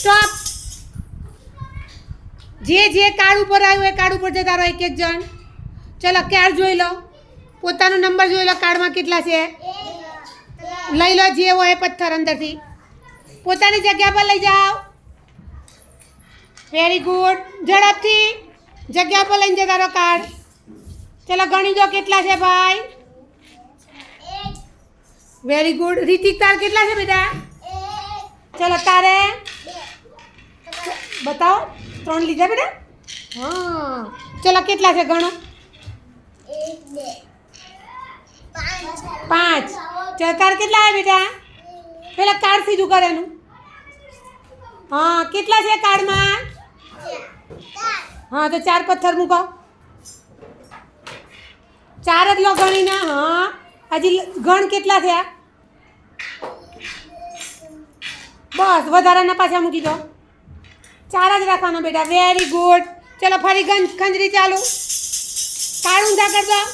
Stop. જે card ઉપર આવ્યું એ કાર્ડ ઉપર જતા રહો એક એક જણ. ચલો કાર્ડ જોઈ લો, પોતાનો નંબર જોઈ લો, કાર્ડમાં કેટલા છે લઈ લો. જે હોય એ પથ્થર અંદરથી પોતાની જગ્યા પર લઈ જાઓ. Very good. ઝડપથી જગ્યા પર લઈને જતા રહો કાર્ડ. ચલો ગણી દો કેટલા છે ભાઈ. Very good. રીતિક તાર કેટલા છે બેટા? ચલો તારે બતાવો. 3 લીધા બેટા? હા. ચલો કેટલા છે ગણો. 5. ચલો તાર કેટલા આવે બેટા? પેલા કાર્ડ સીધું કરે એનું. હા કેટલા છે કાર્ડમાં? હા તો 4 પથ્થર મૂકો. 4 જ લો ગણીને. હા હજી ગણ કેટલા થયા? બસ વધારાના પાછા મૂકી દો. 4 જ રાખવાના બેટા. Very good. ચલો ફરી ખંજરી ચાલુ. કાર્ડ ઊંધા કરી દો.